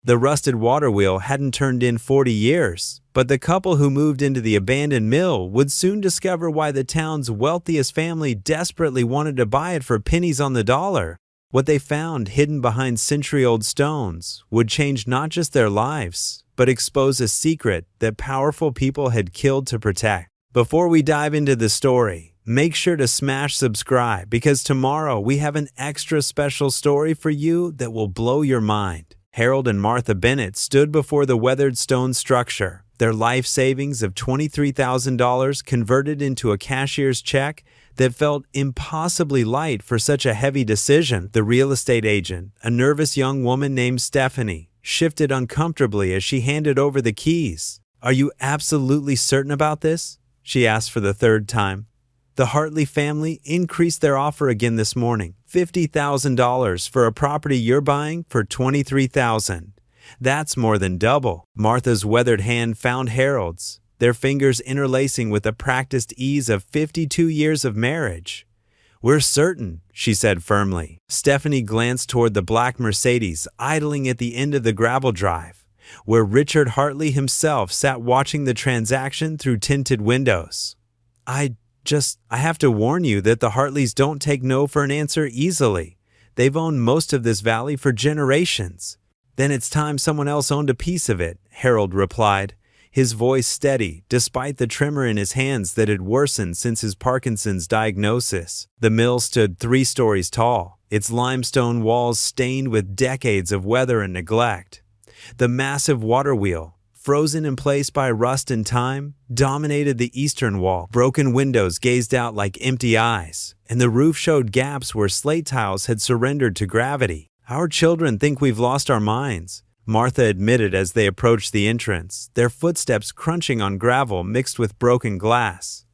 The rusted water wheel hadn't turned in 40 years, but the couple who moved into the abandoned mill would soon discover why the town's wealthiest family desperately wanted to buy it for pennies on the dollar. What they found hidden behind century-old stones would change not just their lives, but expose a secret that powerful people had killed to protect. Before we dive into the story, make sure to smash subscribe because tomorrow we have an extra special story for you that will blow your mind. Harold and Martha Bennett stood before the weathered stone structure, their life savings of $23,000 converted into a cashier's check that felt impossibly light for such a heavy decision. The real estate agent, a nervous young woman named Stephanie, shifted uncomfortably as she handed over the keys. "Are you absolutely certain about this?" she asked for the third time. The Hartley family increased their offer again this morning, $50,000 for a property you're buying for $23,000. That's more than double. Martha's weathered hand found Harold's, their fingers interlacing with the practiced ease of 52 years of marriage. "We're certain," she said firmly. Stephanie glanced toward the black Mercedes idling at the end of the gravel drive, where Richard Hartley himself sat watching the transaction through tinted windows. I have to warn you that the Hartleys don't take no for an answer easily. They've owned most of this valley for generations." "Then it's time someone else owned a piece of it," Harold replied, his voice steady despite the tremor in his hands that had worsened since his Parkinson's diagnosis. The mill stood 3 stories tall, its limestone walls stained with decades of weather and neglect. The massive water wheel, frozen in place by rust and time, dominated the eastern wall. Broken windows gazed out like empty eyes, and the roof showed gaps where slate tiles had surrendered to gravity. "Our children think we've lost our minds," Martha admitted as they approached the entrance, their footsteps crunching on gravel mixed with broken glass.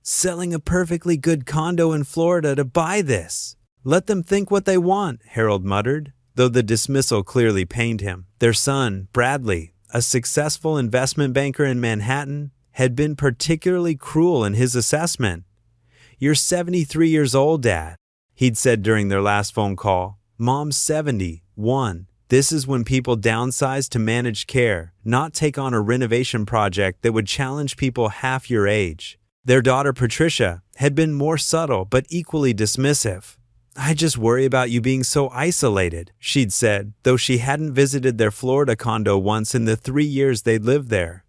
"Selling a perfectly good condo in Florida to buy this. Let them think what they want," Harold muttered, though the dismissal clearly pained him. Their son, Bradley, a successful investment banker in Manhattan, had been particularly cruel in his assessment. "You're 73 years old, Dad," he'd said during their last phone call. "Mom's 71. This is when people downsize to manage care, not take on a renovation project that would challenge people half your age." Their daughter Patricia had been more subtle but equally dismissive. "I just worry about you being so isolated," she'd said, though she hadn't visited their Florida condo once in the 3 years they'd lived there.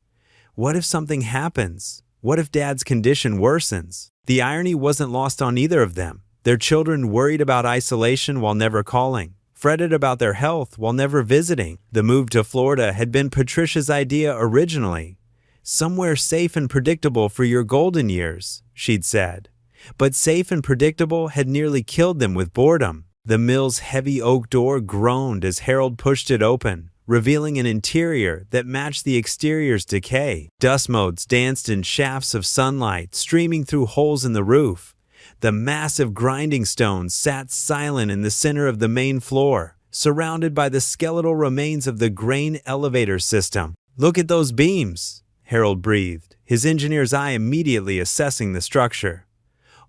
"What if something happens? What if Dad's condition worsens?" The irony wasn't lost on either of them. Their children worried about isolation while never calling, fretted about their health while never visiting. The move to Florida had been Patricia's idea originally. "Somewhere safe and predictable for your golden years," she'd said. But safe and predictable had nearly killed them with boredom. The mill's heavy oak door groaned as Harold pushed it open, revealing an interior that matched the exterior's decay. Dust motes danced in shafts of sunlight streaming through holes in the roof. The massive grinding stones sat silent in the center of the main floor, surrounded by the skeletal remains of the grain elevator system. "Look at those beams," Harold breathed, his engineer's eye immediately assessing the structure.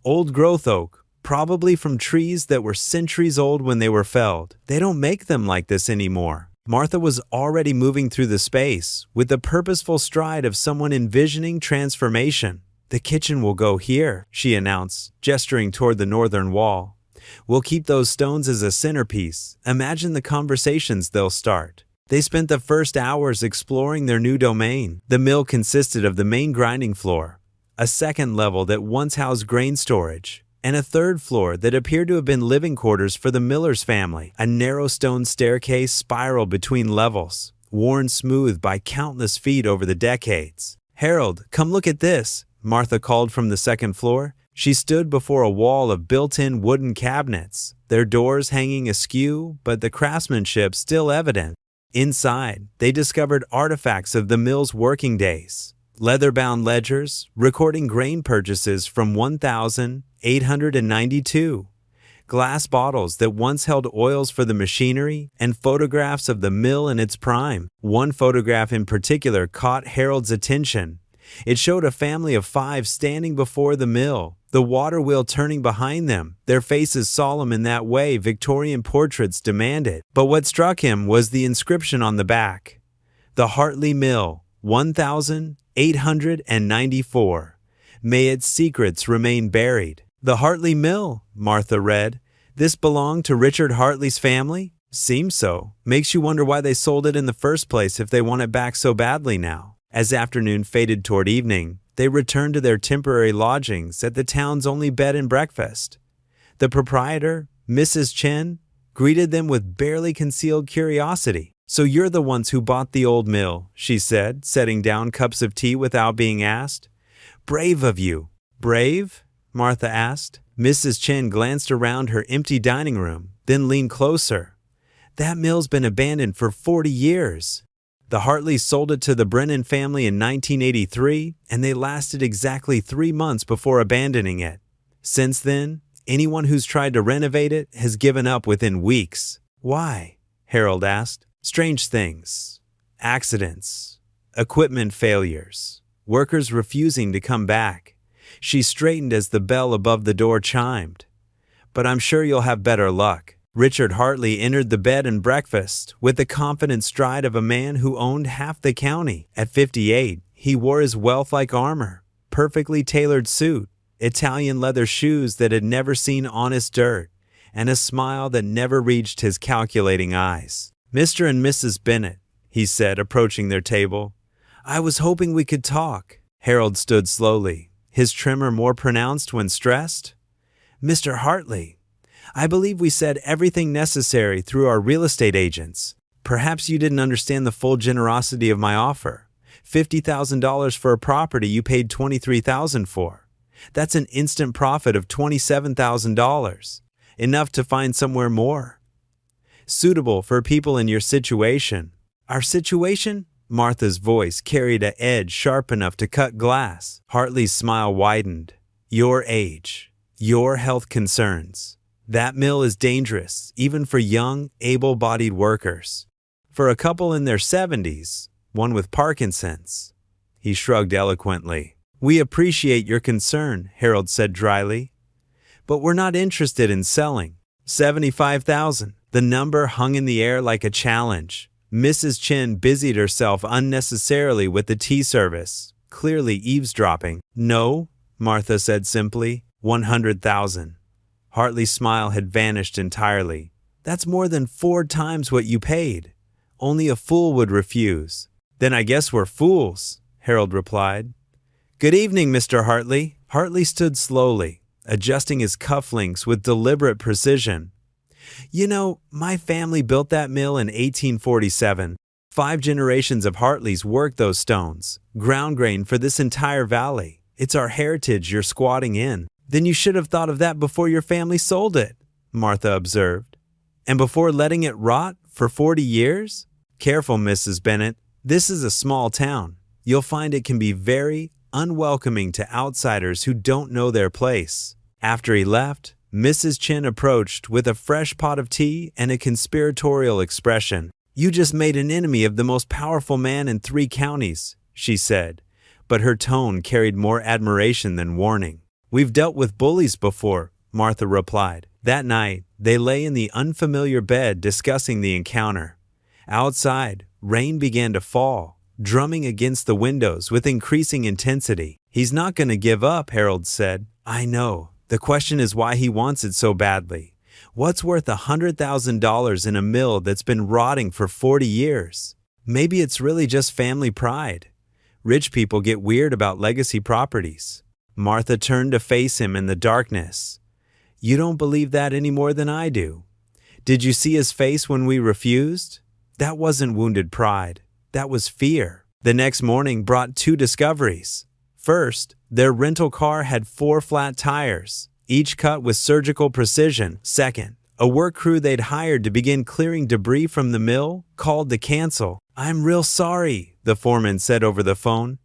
"Old growth oak, probably from trees that were centuries old when they were felled. They don't make them like this anymore." Martha was already moving through the space with the purposeful stride of someone envisioning transformation. "The kitchen will go here," she announced, gesturing toward the northern wall. "We'll keep those stones as a centerpiece. Imagine the conversations they'll start." They spent the first hours exploring their new domain. The mill consisted of the main grinding floor, a second level that once housed grain storage, and a third floor that appeared to have been living quarters for the Miller's family. A narrow stone staircase spiraled between levels, worn smooth by countless feet over the decades. "Harold, come look at this," Martha called from the second floor. She stood before a wall of built-in wooden cabinets, their doors hanging askew, but the craftsmanship still evident. Inside, they discovered artifacts of the mill's working days. Leather-bound ledgers recording grain purchases from 1892, glass bottles that once held oils for the machinery, and photographs of the mill in its prime. One photograph in particular caught Harold's attention. It showed a family of 5 standing before the mill, the water wheel turning behind them, their faces solemn in that way Victorian portraits demanded. But what struck him was the inscription on the back. The Hartley Mill, 1894. May its secrets remain buried. The Hartley Mill, Martha read. This belonged to Richard Hartley's family? Seems so. Makes you wonder why they sold it in the first place if they want it back so badly now. As afternoon faded toward evening, they returned to their temporary lodgings at the town's only bed and breakfast. The proprietor, Mrs. Chen, greeted them with barely concealed curiosity. "So you're the ones who bought the old mill," she said, setting down cups of tea without being asked. "Brave of you." "Brave?" Martha asked. Mrs. Chen glanced around her empty dining room, then leaned closer. "That mill's been abandoned for 40 years. The Hartleys sold it to the Brennan family in 1983, and they lasted exactly 3 months before abandoning it. Since then, anyone who's tried to renovate it has given up within weeks." "Why?" Harold asked. "Strange things. Accidents. Equipment failures. Workers refusing to come back." She straightened as the bell above the door chimed. "But I'm sure you'll have better luck." Richard Hartley entered the bed and breakfast with the confident stride of a man who owned half the county. At 58, he wore his wealth like armor, perfectly tailored suit, Italian leather shoes that had never seen honest dirt, and a smile that never reached his calculating eyes. "Mr. and Mrs. Bennett," he said, approaching their table. "I was hoping we could talk." Harold stood slowly, his tremor more pronounced when stressed. "Mr. Hartley, I believe we said everything necessary through our real estate agents. Perhaps you didn't understand the full generosity of my offer. $50,000 for a property you paid $23,000 for. That's an instant profit of $27,000, enough to find somewhere more suitable for people in your situation." "Our situation?" Martha's voice carried an edge sharp enough to cut glass. Hartley's smile widened. "Your age, your health concerns. That mill is dangerous, even for young, able-bodied workers. For a couple in their 70s, one with Parkinson's." He shrugged eloquently. "We appreciate your concern," Harold said dryly. "But we're not interested in selling." 75,000. The number hung in the air like a challenge. Mrs. Chen busied herself unnecessarily with the tea service, clearly eavesdropping. "No," Martha said simply. 100,000. Hartley's smile had vanished entirely. "That's more than 4 times what you paid. Only a fool would refuse." "Then I guess we're fools," Harold replied. "Good evening, Mr. Hartley." Hartley stood slowly, adjusting his cufflinks with deliberate precision. "You know, my family built that mill in 1847. 5 generations of Hartleys worked those stones, ground grain for this entire valley. It's our heritage you're squatting in." "Then you should have thought of that before your family sold it," Martha observed. "And before letting it rot for 40 years? Careful, Mrs. Bennett. This is a small town. You'll find it can be very unwelcoming to outsiders who don't know their place." After he left, Mrs. Chen approached with a fresh pot of tea and a conspiratorial expression. "You just made an enemy of the most powerful man in 3 counties, she said, but her tone carried more admiration than warning. "We've dealt with bullies before," Martha replied. That night, they lay in the unfamiliar bed discussing the encounter. Outside, rain began to fall, drumming against the windows with increasing intensity. "He's not going to give up," Harold said. "I know. The question is why he wants it so badly. What's worth $100,000 in a mill that's been rotting for 40 years? Maybe it's really just family pride. Rich people get weird about legacy properties." Martha turned to face him in the darkness. "You don't believe that any more than I do. Did you see his face when we refused? That wasn't wounded pride. That was fear." The next morning brought 2 discoveries. First, their rental car had 4 flat tires, each cut with surgical precision. Second, a work crew they'd hired to begin clearing debris from the mill called to cancel. "I'm real sorry," the foreman said over the phone,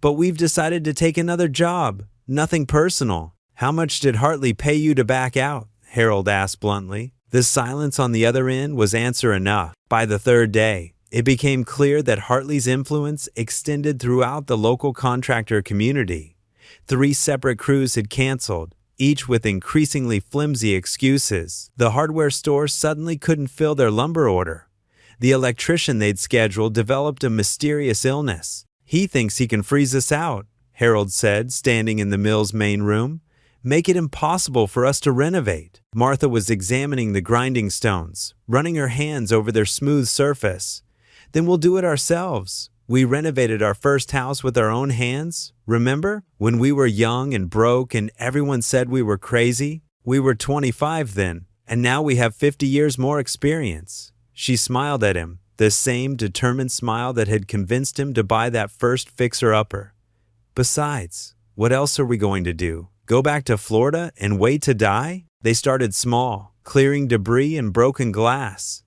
"but we've decided to take another job. Nothing personal." "How much did Hartley pay you to back out?" Harold asked bluntly. The silence on the other end was answer enough. By the 3rd day, It became clear that Hartley's influence extended throughout the local contractor community. 3 separate crews had canceled, each with increasingly flimsy excuses. The hardware store suddenly couldn't fill their lumber order. The electrician they'd scheduled developed a mysterious illness. "He thinks he can freeze us out," Harold said, standing in the mill's main room. "Make it impossible for us to renovate." Martha was examining the grinding stones, running her hands over their smooth surface. "Then we'll do it ourselves. We renovated our first house with our own hands. Remember? When we were young and broke and everyone said we were crazy? We were 25 then, and now we have 50 years more experience." She smiled at him, the same determined smile that had convinced him to buy that first fixer-upper. "Besides, what else are we going to do? Go back to Florida and wait to die?" They started small, clearing debris and broken glass.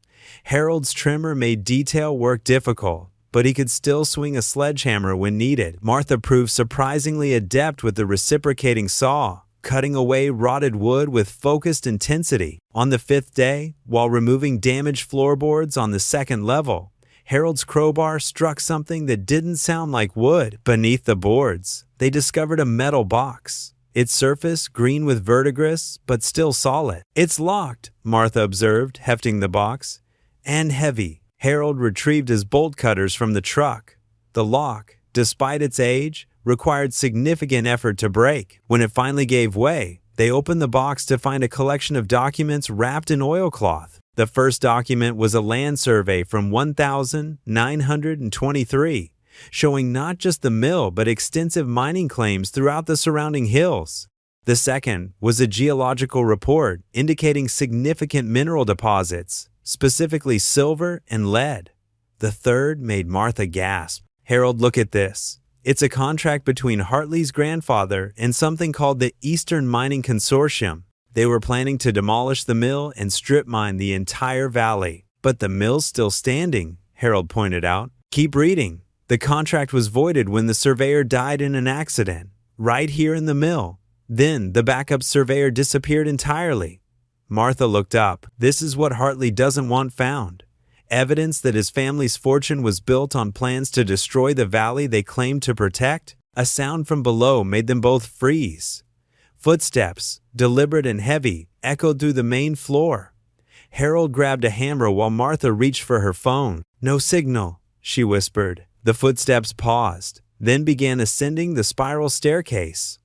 Harold's trimmer made detail work difficult, but he could still swing a sledgehammer when needed. Martha proved surprisingly adept with the reciprocating saw, cutting away rotted wood with focused intensity. On the 5th day, while removing damaged floorboards on the 2nd level, Harold's crowbar struck something that didn't sound like wood. Beneath the boards, they discovered a metal box. Its surface green with verdigris, but still solid. "It's locked," Martha observed, hefting the box. "And heavy." Harold retrieved his bolt cutters from the truck. The lock, despite its age, required significant effort to break. When it finally gave way, they opened the box to find a collection of documents wrapped in oilcloth. The first document was a land survey from 1923, showing not just the mill but extensive mining claims throughout the surrounding hills. The second was a geological report indicating significant mineral deposits, specifically silver and lead. The third made Martha gasp. "Harold, look at this. It's a contract between Hartley's grandfather and something called the Eastern Mining Consortium. They were planning to demolish the mill and strip mine the entire valley." "But the mill's still standing," Harold pointed out. "Keep reading. The contract was voided when the surveyor died in an accident, right here in the mill. Then the backup surveyor disappeared entirely." Martha looked up. "This is what Hartley doesn't want found. Evidence that his family's fortune was built on plans to destroy the valley they claimed to protect." A sound from below made them both freeze. Footsteps, deliberate and heavy, echoed through the main floor. Harold grabbed a hammer while Martha reached for her phone. "No signal," she whispered. The footsteps paused, then began ascending the spiral staircase.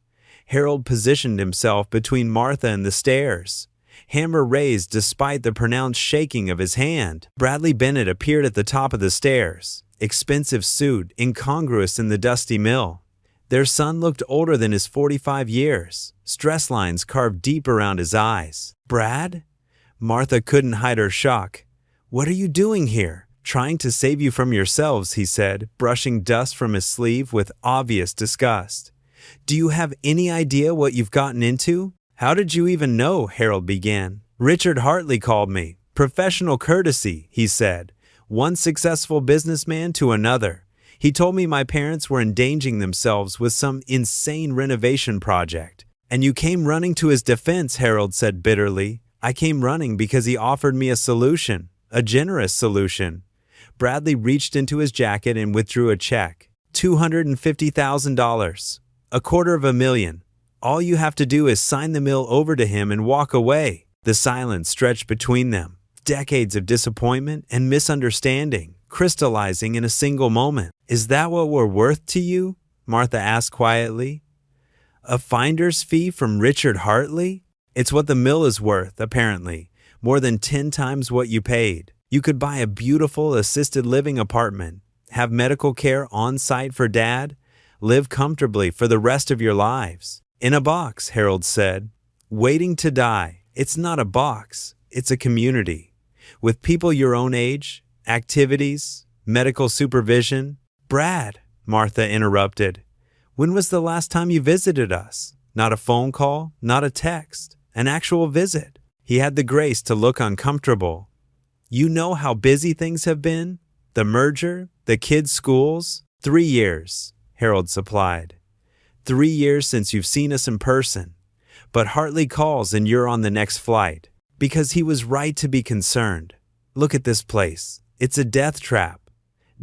Harold positioned himself between Martha and the stairs, hammer raised despite the pronounced shaking of his hand. Bradley Bennett appeared at the top of the stairs, expensive suit incongruous in the dusty mill. Their son looked older than his 45 years, stress lines carved deep around his eyes. "Brad?" Martha couldn't hide her shock. "What are you doing here?" "Trying to save you from yourselves," he said, brushing dust from his sleeve with obvious disgust. "Do you have any idea what you've gotten into?" "How did you even know?" Harold began. "Richard Hartley called me. Professional courtesy," he said. "One successful businessman to another. He told me my parents were endangering themselves with some insane renovation project." "And you came running to his defense," Harold said bitterly. "I came running because he offered me a solution, a generous solution." Bradley reached into his jacket and withdrew a check. $250,000. $250,000. All you have to do is sign the mill over to him and walk away. The silence stretched between them. Decades of disappointment and misunderstanding, crystallizing in a single moment. "Is that what we're worth to you?" Martha asked quietly. "A finder's fee from Richard Hartley?" "It's what the mill is worth, apparently. More than 10 times what you paid. You could buy a beautiful assisted living apartment, have medical care on site for Dad, live comfortably for the rest of your lives." "In a box," Harold said. "Waiting to die. It's not a box. It's a community. With people your own age, activities, medical supervision." "Brad," Martha interrupted. "When was the last time you visited us? Not a phone call, not a text, an actual visit." He had the grace to look uncomfortable. "You know how busy things have been? The merger, the kids' schools." 3 years, Harold supplied. 3 years since you've seen us in person. But Hartley calls and you're on the next flight. Because he was right to be concerned. Look at this place. It's a death trap.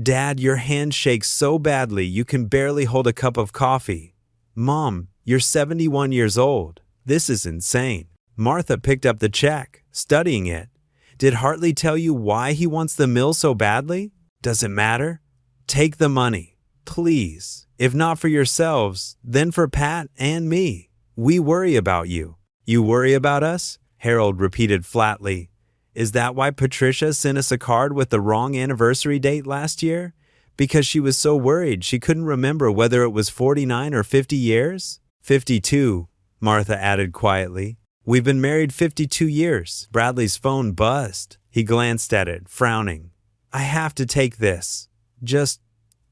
Dad, your hand shakes so badly you can barely hold a cup of coffee. Mom, you're 71 years old. This is insane. Martha picked up the check, studying it. Did Hartley tell you why he wants the mill so badly? Does it matter? Take the money, please. If not for yourselves, then for Pat and me. We worry about you. You worry about us? Harold repeated flatly. Is that why Patricia sent us a card with the wrong anniversary date last year? Because she was so worried she couldn't remember whether it was 49 or 50 years? 52, Martha added quietly. We've been married 52 years. Bradley's phone buzzed. He glanced at it, frowning. I have to take this. Just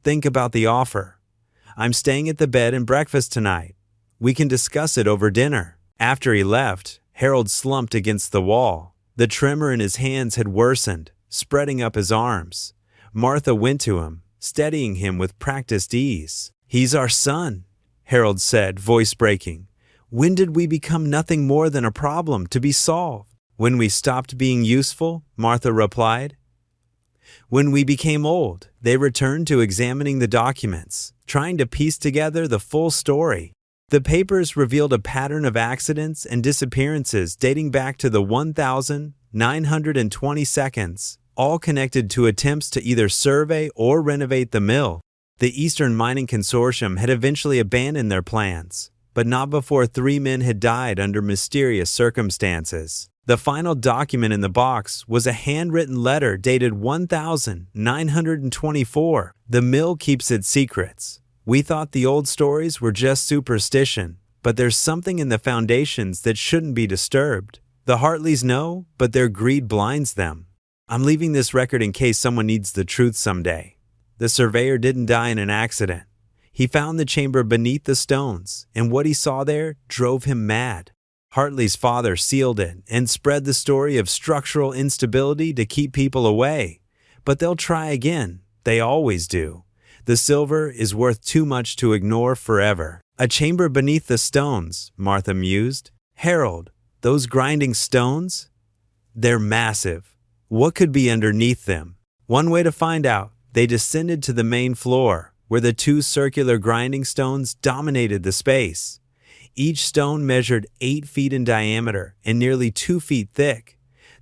think about the offer. I'm staying at the bed and breakfast tonight. We can discuss it over dinner. After he left, Harold slumped against the wall. The tremor in his hands had worsened, spreading up his arms. Martha went to him, steadying him with practiced ease. He's our son, Harold said, voice breaking. When did we become nothing more than a problem to be solved? When we stopped being useful, Martha replied. When we became old, they returned to examining the documents, trying to piece together the full story. The papers revealed a pattern of accidents and disappearances dating back to the 1,920 all connected to attempts to either survey or renovate the mill. The Eastern Mining Consortium had eventually abandoned their plans, but not before 3 men had died under mysterious circumstances. The final document in the box was a handwritten letter dated 1,924. The mill keeps its secrets. We thought the old stories were just superstition, but there's something in the foundations that shouldn't be disturbed. The Hartleys know, but their greed blinds them. I'm leaving this record in case someone needs the truth someday. The surveyor didn't die in an accident. He found the chamber beneath the stones, and what he saw there drove him mad. Hartley's father sealed it and spread the story of structural instability to keep people away. But they'll try again. They always do. The silver is worth too much to ignore forever. A chamber beneath the stones, Martha mused. Harold, those grinding stones? They're massive. What could be underneath them? One way to find out. They descended to the main floor, where the 2 circular grinding stones dominated the space. Each stone measured 8 feet in diameter and nearly 2 feet thick.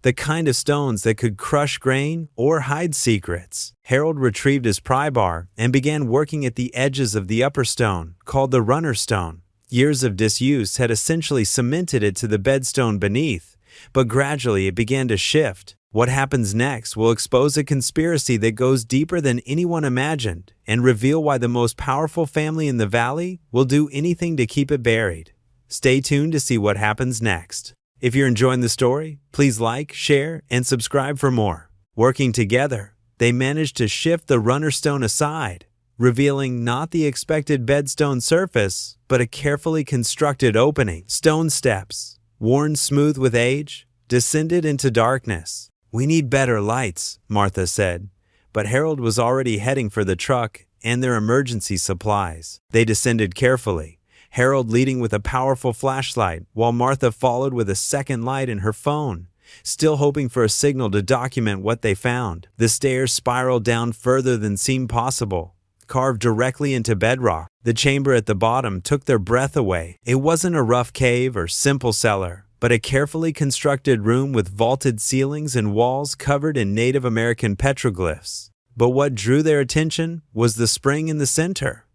The kind of stones that could crush grain or hide secrets. Harold retrieved his pry bar and began working at the edges of the upper stone, called the runner stone. Years of disuse had essentially cemented it to the bedstone beneath, but gradually it began to shift. What happens next will expose a conspiracy that goes deeper than anyone imagined and reveal why the most powerful family in the valley will do anything to keep it buried. Stay tuned to see what happens next. If you're enjoying the story, please like, share, and subscribe for more. Working together, they managed to shift the runner stone aside, revealing not the expected bedstone surface, but a carefully constructed opening. Stone steps, worn smooth with age, descended into darkness. We need better lights, Martha said, but Harold was already heading for the truck and their emergency supplies. They descended carefully, Harold leading with a powerful flashlight, while Martha followed with a second light in her phone, still hoping for a signal to document what they found. The stairs spiraled down further than seemed possible, carved directly into bedrock. The chamber at the bottom took their breath away. It wasn't a rough cave or simple cellar, but a carefully constructed room with vaulted ceilings and walls covered in Native American petroglyphs. But what drew their attention was the spring in the center,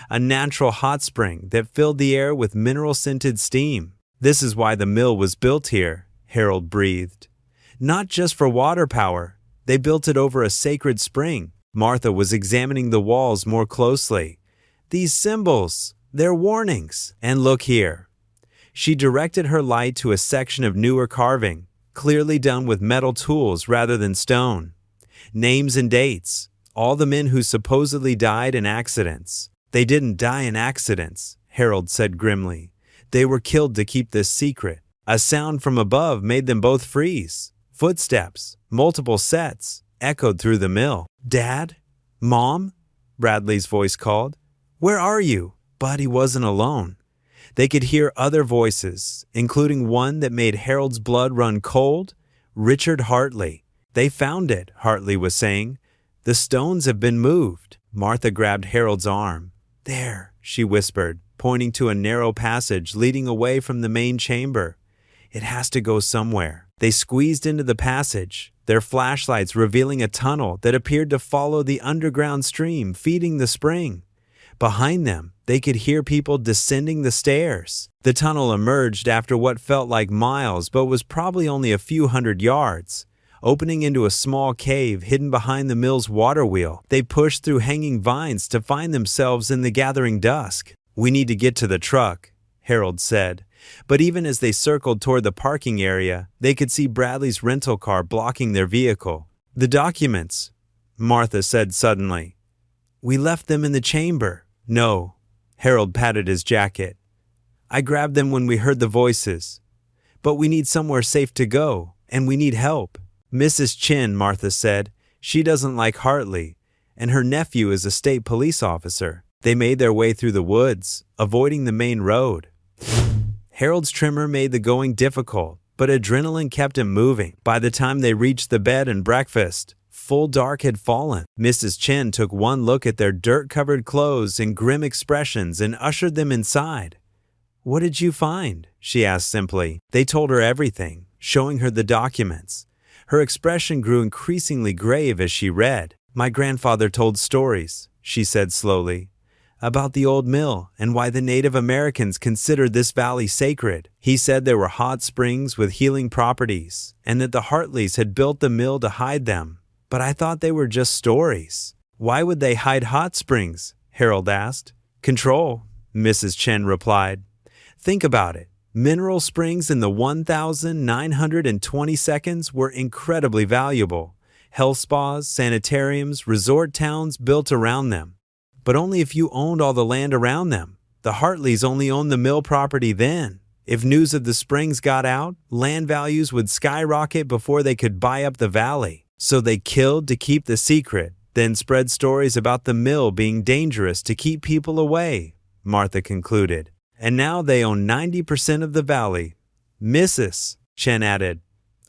a natural hot spring that filled the air with mineral-scented steam. This is why the mill was built here, Harold breathed. Not just for water power, they built it over a sacred spring. Martha was examining the walls more closely. These symbols, they're warnings. And look here. She directed her light to a section of newer carving, clearly done with metal tools rather than stone. Names and dates, all the men who supposedly died in accidents. They didn't die in accidents, Harold said grimly. They were killed to keep this secret. A sound from above made them both freeze. Footsteps, multiple sets, echoed through the mill. Dad? Mom? Bradley's voice called. Where are you? But he wasn't alone. They could hear other voices, including one that made Harold's blood run cold. Richard Hartley. They found it, Hartley was saying. The stones have been moved. Martha grabbed Harold's arm. There, she whispered, pointing to a narrow passage leading away from the main chamber. It has to go somewhere. They squeezed into the passage, their flashlights revealing a tunnel that appeared to follow the underground stream feeding the spring. Behind them, they could hear people descending the stairs. The tunnel emerged after what felt like miles but was probably only a few hundred yards, opening into a small cave hidden behind the mill's water wheel. They pushed through hanging vines to find themselves in the gathering dusk. "We need to get to the truck," Harold said. But even as they circled toward the parking area, they could see Bradley's rental car blocking their vehicle. "The documents," Martha said suddenly. "We left them in the chamber." "No." Harold patted his jacket. "I grabbed them when we heard the voices. But we need somewhere safe to go, and we need help." "Mrs. Chin," Martha said. "She doesn't like Hartley, and her nephew is a state police officer." They made their way through the woods, avoiding the main road. Harold's tremor made the going difficult, but adrenaline kept him moving. By the time they reached the bed and breakfast, full dark had fallen. Mrs. Chen took one look at their dirt-covered clothes and grim expressions and ushered them inside. "What did you find?" she asked simply. They told her everything, showing her the documents. Her expression grew increasingly grave as she read. "My grandfather told stories," she said slowly, "about the old mill and why the Native Americans considered this valley sacred. He said there were hot springs with healing properties, and that the Hartleys had built the mill to hide them. But I thought they were just stories." "Why would they hide hot springs?" Harold asked. "Control," Mrs. Chen replied. "Think about it. Mineral springs in the 1,920 seconds were incredibly valuable. Health spas, sanitariums, resort towns built around them. But only if you owned all the land around them. The Hartleys only owned the mill property then. If news of the springs got out, land values would skyrocket before they could buy up the valley. So they killed to keep the secret, then spread stories about the mill being dangerous to keep people away," Martha concluded. "And now they own 90% of the valley." "Mrs. Chen added,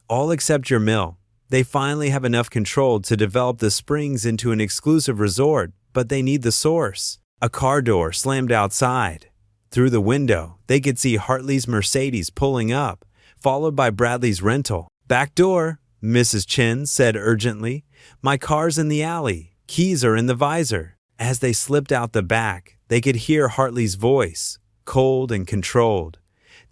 "all except your mill. They finally have enough control to develop the springs into an exclusive resort, but they need the source." A car door slammed outside. Through the window, they could see Hartley's Mercedes pulling up, followed by Bradley's rental. "Back door," Mrs. Chen said urgently. "My car's in the alley. Keys are in the visor." As they slipped out the back, they could hear Hartley's voice, cold and controlled.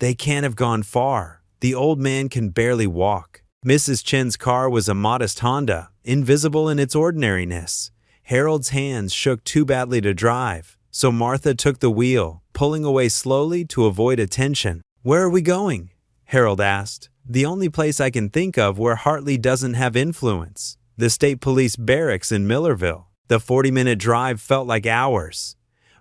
"They can't have gone far. The old man can barely walk." Mrs. Chen's car was a modest Honda, invisible in its ordinariness. Harold's hands shook too badly to drive, so Martha took the wheel, pulling away slowly to avoid attention. "Where are we going?" Harold asked. "The only place I can think of where Hartley doesn't have influence. The state police barracks in Millerville." The 40-minute drive felt like hours.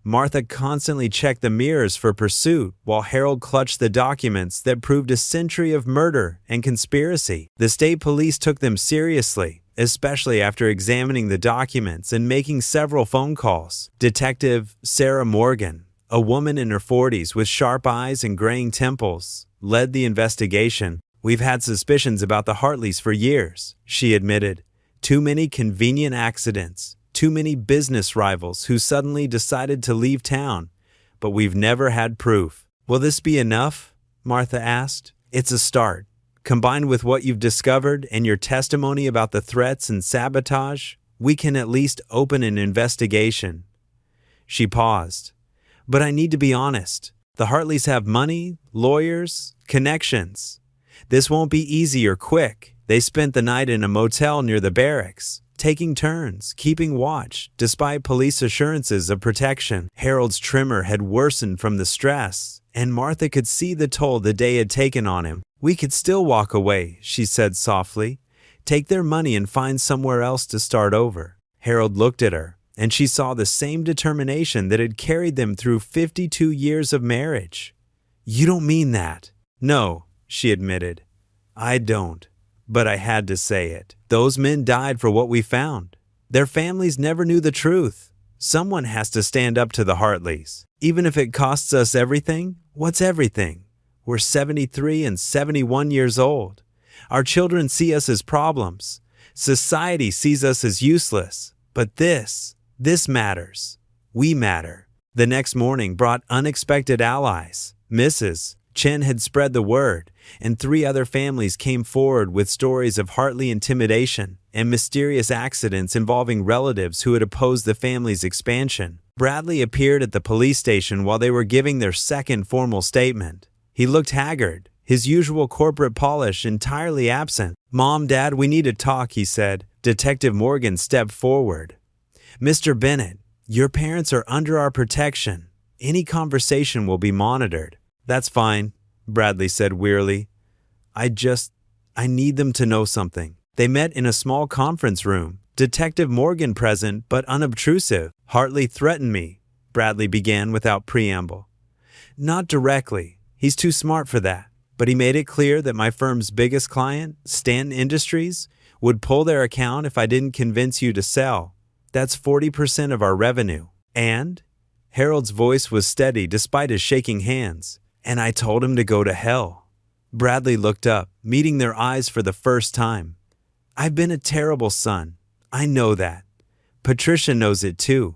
Martha constantly checked the mirrors for pursuit, while Harold clutched the documents that proved a century of murder and conspiracy. The state police took them seriously, especially after examining the documents and making several phone calls. Detective Sarah Morgan, a woman in her 40s with sharp eyes and graying temples, led the investigation. "We've had suspicions about the Hartleys for years," she admitted. "Too many convenient accidents. Too many business rivals who suddenly decided to leave town, but we've never had proof." "Will this be enough?" Martha asked. "It's a start. Combined with what you've discovered and your testimony about the threats and sabotage, we can at least open an investigation." She paused. "But I need to be honest. The Hartleys have money, lawyers, connections. This won't be easy or quick." They spent the night in a motel near the barracks, taking turns, keeping watch, despite police assurances of protection. Harold's tremor had worsened from the stress, and Martha could see the toll the day had taken on him. "We could still walk away," she said softly. "Take their money and find somewhere else to start over." Harold looked at her, and she saw the same determination that had carried them through 52 years of marriage. "You don't mean that." "No," she admitted. "I don't. But I had to say it. Those men died for what we found. Their families never knew the truth. Someone has to stand up to the Hartleys. Even if it costs us everything, what's everything? We're 73 and 71 years old. Our children see us as problems. Society sees us as useless, but this matters. We matter. The next morning brought unexpected allies. Mrs. Chen had spread the word, and 3 other families came forward with stories of Hartley intimidation and mysterious accidents involving relatives who had opposed the family's expansion. Bradley appeared at the police station while they were giving their second formal statement. He looked haggard, his usual corporate polish entirely absent. "Mom, Dad, we need to talk," he said. Detective Morgan stepped forward. "Mr. Bennett, your parents are under our protection. Any conversation will be monitored." "That's fine," Bradley said wearily. I need them to know something." They met in a small conference room, Detective Morgan present but unobtrusive. "Hartley threatened me," Bradley began without preamble. "Not directly. He's too smart for that. But he made it clear that my firm's biggest client, Stanton Industries, would pull their account if I didn't convince you to sell. That's 40% of our revenue. And?" Harold's voice was steady despite his shaking hands. "And I told him to go to hell." Bradley looked up, meeting their eyes for the first time. "I've been a terrible son. I know that. Patricia knows it too.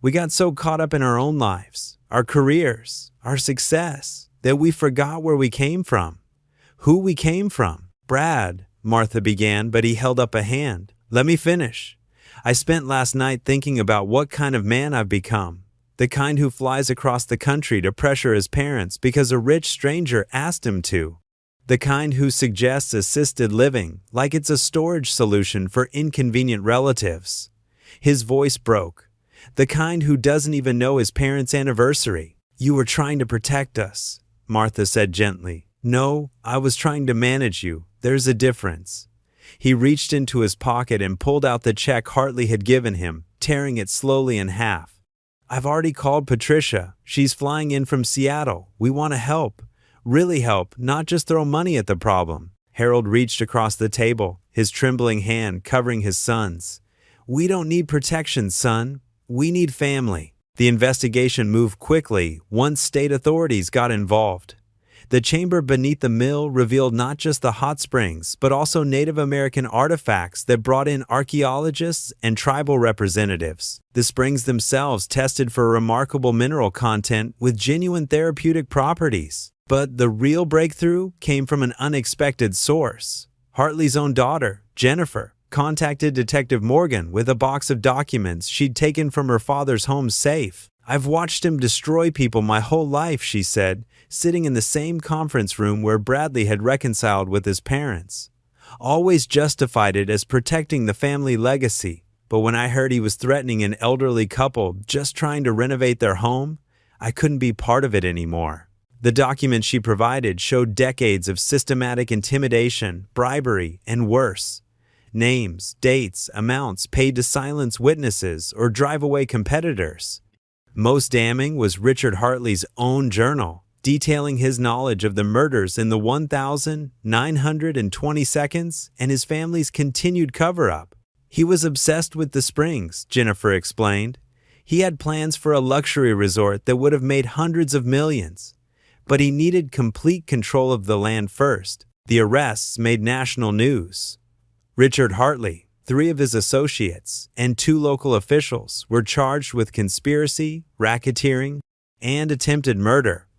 We got so caught up in our own lives, our careers, our success, that we forgot where we came from, who we came from." "Brad," Martha began, but he held up a hand. "Let me finish. I spent last night thinking about what kind of man I've become. The kind who flies across the country to pressure his parents because a rich stranger asked him to. The kind who suggests assisted living like it's a storage solution for inconvenient relatives." His voice broke. "The kind who doesn't even know his parents' anniversary." "You were trying to protect us," Martha said gently. "No, I was trying to manage you. There's a difference." He reached into his pocket and pulled out the check Hartley had given him, tearing it slowly in half. "I've already called Patricia. She's flying in from Seattle. We want to help. Really help, not just throw money at the problem." Harold reached across the table, his trembling hand covering his son's. "We don't need protection, son. We need family." The investigation moved quickly once state authorities got involved. The chamber beneath the mill revealed not just the hot springs, but also Native American artifacts that brought in archaeologists and tribal representatives. The springs themselves tested for remarkable mineral content with genuine therapeutic properties. But the real breakthrough came from an unexpected source. Hartley's own daughter, Jennifer, contacted Detective Morgan with a box of documents she'd taken from her father's home safe. "I've watched him destroy people my whole life," she said, sitting in the same conference room where Bradley had reconciled with his parents. "Always justified it as protecting the family legacy, but when I heard he was threatening an elderly couple just trying to renovate their home, I couldn't be part of it anymore." The documents she provided showed decades of systematic intimidation, bribery, and worse. Names, dates, amounts paid to silence witnesses or drive away competitors. Most damning was Richard Hartley's own journal, detailing his knowledge of the murders in the 1,920 seconds and his family's continued cover-up. "He was obsessed with the springs," Jennifer explained. "He had plans for a luxury resort that would have made hundreds of millions. But he needed complete control of the land first." The arrests made national news. Richard Hartley, 3 of his associates, and 2 local officials were charged with conspiracy, racketeering, and attempted murder.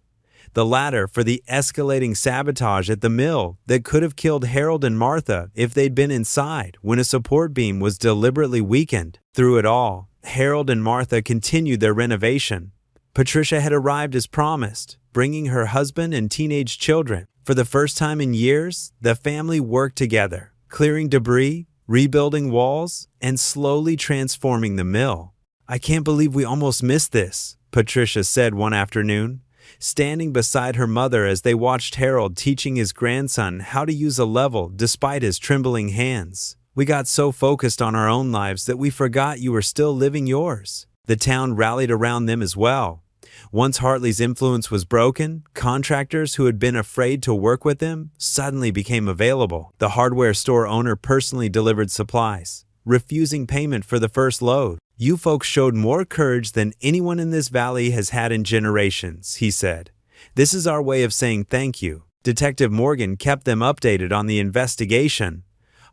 The latter for the escalating sabotage at the mill that could have killed Harold and Martha if they'd been inside when a support beam was deliberately weakened. Through it all, Harold and Martha continued their renovation. Patricia had arrived as promised, bringing her husband and teenage children. For the first time in years, the family worked together, clearing debris, rebuilding walls, and slowly transforming the mill. "I can't believe we almost missed this," Patricia said one afternoon, standing beside her mother as they watched Harold teaching his grandson how to use a level despite his trembling hands. "We got so focused on our own lives that we forgot you were still living yours." The town rallied around them as well. Once Hartley's influence was broken, contractors who had been afraid to work with him suddenly became available. The hardware store owner personally delivered supplies, refusing payment for the first load. "You folks showed more courage than anyone in this valley has had in generations," he said. "This is our way of saying thank you." Detective Morgan kept them updated on the investigation.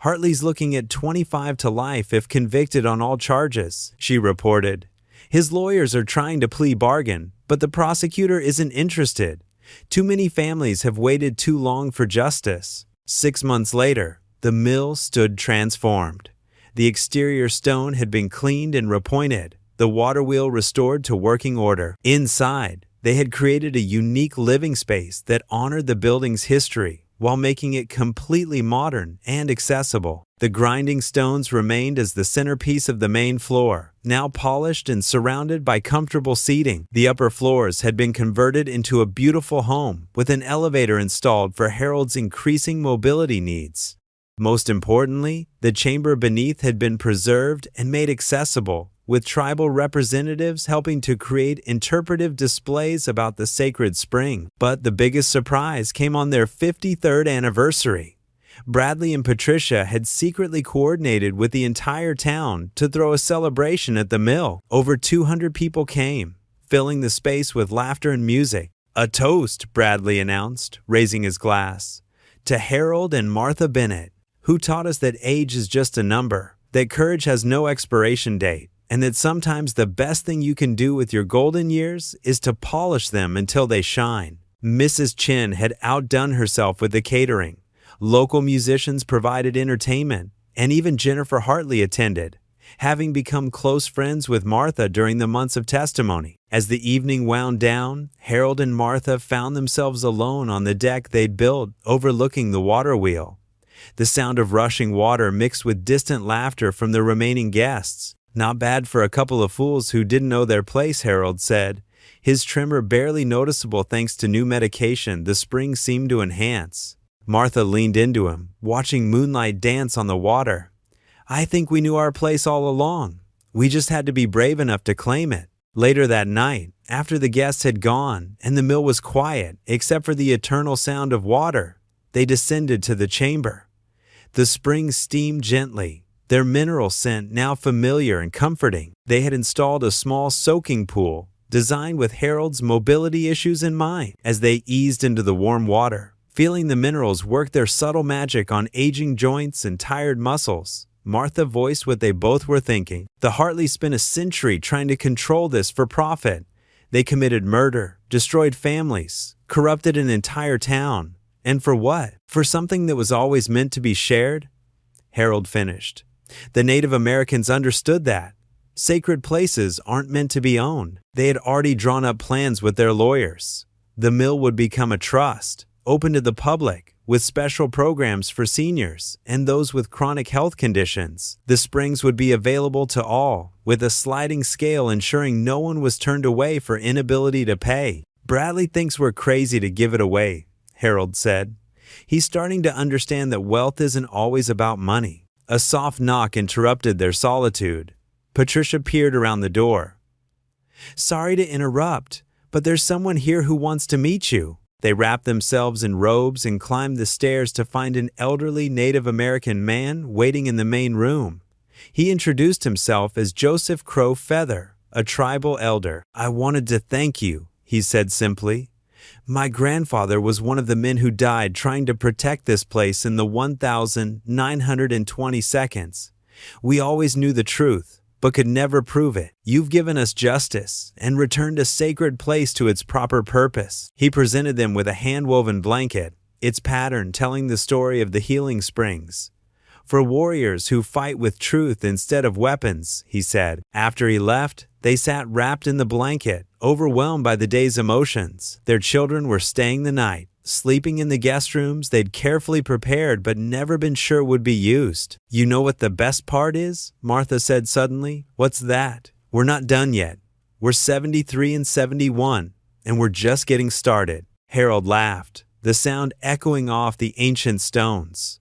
Hartley's looking at 25 to life if convicted on all charges, she reported. His lawyers are trying to plea bargain, but the prosecutor isn't interested. Too many families have waited too long for justice. 6 months later, the mill stood transformed. The exterior stone had been cleaned and repointed, the water wheel restored to working order. Inside, they had created a unique living space that honored the building's history while making it completely modern and accessible. The grinding stones remained as the centerpiece of the main floor, now polished and surrounded by comfortable seating. The upper floors had been converted into a beautiful home with an elevator installed for Harold's increasing mobility needs. Most importantly, the chamber beneath had been preserved and made accessible, with tribal representatives helping to create interpretive displays about the sacred spring. But the biggest surprise came on their 53rd anniversary. Bradley and Patricia had secretly coordinated with the entire town to throw a celebration at the mill. Over 200 people came, filling the space with laughter and music. "A toast," Bradley announced, raising his glass, "to Harold and Martha Bennett, who taught us that age is just a number, that courage has no expiration date, and that sometimes the best thing you can do with your golden years is to polish them until they shine." Mrs. Chin had outdone herself with the catering. Local musicians provided entertainment, and even Jennifer Hartley attended, having become close friends with Martha during the months of testimony. As the evening wound down, Harold and Martha found themselves alone on the deck they'd built overlooking the water wheel. The sound of rushing water mixed with distant laughter from the remaining guests. "Not bad for a couple of fools who didn't know their place," Harold said, his tremor barely noticeable thanks to new medication the spring seemed to enhance. Martha leaned into him, watching moonlight dance on the water. "I think we knew our place all along. We just had to be brave enough to claim it." Later that night, after the guests had gone and the mill was quiet except for the eternal sound of water, they descended to the chamber. The spring steamed gently, their mineral scent now familiar and comforting. They had installed a small soaking pool, designed with Harold's mobility issues in mind. As they eased into the warm water, feeling the minerals work their subtle magic on aging joints and tired muscles, Martha voiced what they both were thinking. The Hartleys spent a century trying to control this for profit. They committed murder, destroyed families, corrupted an entire town. And for what? For something that was always meant to be shared? Harold finished. The Native Americans understood that. Sacred places aren't meant to be owned. They had already drawn up plans with their lawyers. The mill would become a trust, open to the public, with special programs for seniors and those with chronic health conditions. The springs would be available to all, with a sliding scale ensuring no one was turned away for inability to pay. "Bradley thinks we're crazy to give it away," Harold said. "He's starting to understand that wealth isn't always about money." A soft knock interrupted their solitude. Patricia peered around the door. "Sorry to interrupt, but there's someone here who wants to meet you." They wrapped themselves in robes and climbed the stairs to find an elderly Native American man waiting in the main room. He introduced himself as Joseph Crow Feather, a tribal elder. "I wanted to thank you," he said simply. "My grandfather was one of the men who died trying to protect this place in the 1920 seconds. We always knew the truth, but could never prove it. You've given us justice and returned a sacred place to its proper purpose." He presented them with a hand-woven blanket, its pattern telling the story of the healing springs. "For warriors who fight with truth instead of weapons," he said. After he left, they sat wrapped in the blanket, overwhelmed by the day's emotions. Their children were staying the night, sleeping in the guest rooms they'd carefully prepared but never been sure would be used. "You know what the best part is?" Martha said suddenly. "What's that?" "We're not done yet. We're 73 and 71, and we're just getting started." Harold laughed, the sound echoing off the ancient stones.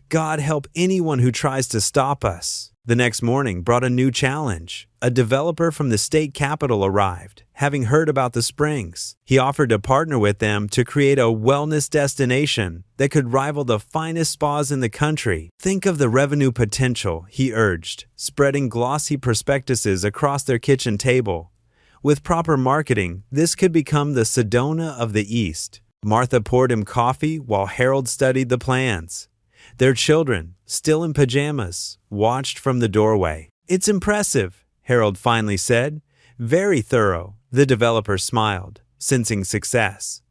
"God help anyone who tries to stop us." The next morning brought a new challenge. A developer from the state capital arrived, having heard about the springs. He offered to partner with them to create a wellness destination that could rival the finest spas in the country. "Think of the revenue potential," he urged, spreading glossy prospectuses across their kitchen table. "With proper marketing, this could become the Sedona of the East." Martha poured him coffee while Harold studied the plans. Their children, still in pajamas, watched from the doorway. "It's impressive," Harold finally said. "Very thorough." The developer smiled, sensing success.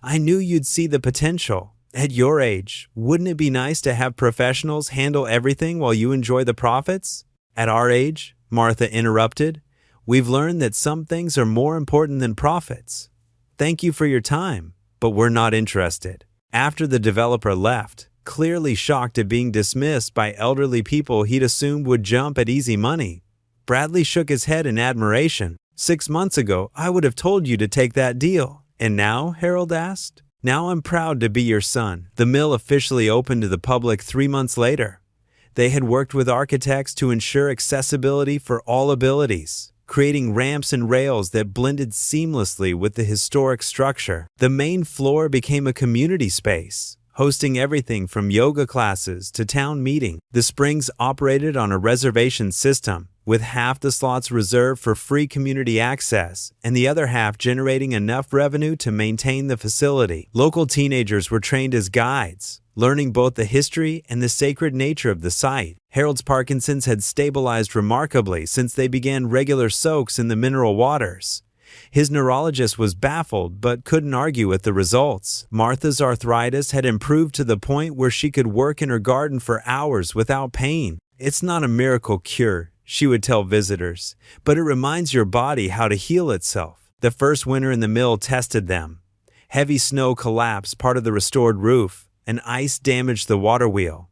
"I knew you'd see the potential. At your age, wouldn't it be nice to have professionals handle everything while you enjoy the profits?" "At our age," Martha interrupted, "we've learned that some things are more important than profits. Thank you for your time, but we're not interested." After the developer left, clearly shocked at being dismissed by elderly people he'd assumed would jump at easy money, Bradley shook his head in admiration. "6 months ago, I would have told you to take that deal." "And now?" Harold asked. "Now I'm proud to be your son." The mill officially opened to the public 3 months later. They had worked with architects to ensure accessibility for all abilities, creating ramps and rails that blended seamlessly with the historic structure. The main floor became a community space, hosting everything from yoga classes to town meeting. The Springs operated on a reservation system, with half the slots reserved for free community access and the other half generating enough revenue to maintain the facility. Local teenagers were trained as guides, learning both the history and the sacred nature of the site. Harold's Parkinson's had stabilized remarkably since they began regular soaks in the mineral waters. His neurologist was baffled but couldn't argue with the results. Martha's arthritis had improved to the point where she could work in her garden for hours without pain. "It's not a miracle cure," she would tell visitors, "but it reminds your body how to heal itself." The first winter in the mill tested them. Heavy snow collapsed part of the restored roof, and ice damaged the water wheel.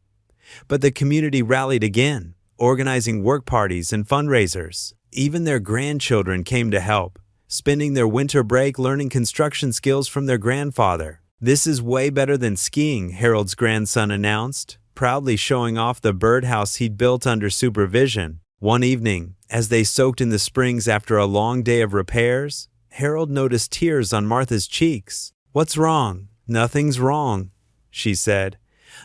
But the community rallied again, organizing work parties and fundraisers. Even their grandchildren came to help, spending their winter break learning construction skills from their grandfather. "This is way better than skiing," Harold's grandson announced, proudly showing off the birdhouse he'd built under supervision. One evening, as they soaked in the springs after a long day of repairs, Harold noticed tears on Martha's cheeks. "What's wrong?" "Nothing's wrong," she said.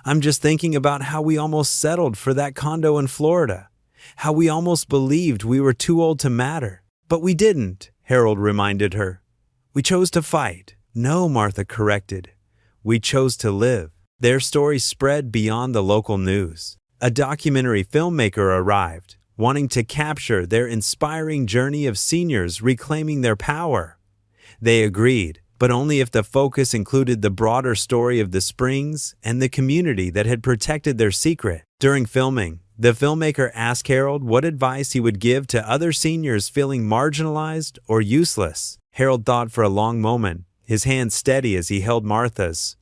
"I'm just thinking about how we almost settled for that condo in Florida. How we almost believed we were too old to matter. But we didn't," Harold reminded her. "We chose to fight." "No," Martha corrected. "We chose to live." Their story spread beyond the local news. A documentary filmmaker arrived, wanting to capture their inspiring journey of seniors reclaiming their power. They agreed, but only if the focus included the broader story of the Springs and the community that had protected their secret. During filming, the filmmaker asked Harold what advice he would give to other seniors feeling marginalized or useless. Harold thought for a long moment, his hand steady as he held Martha's.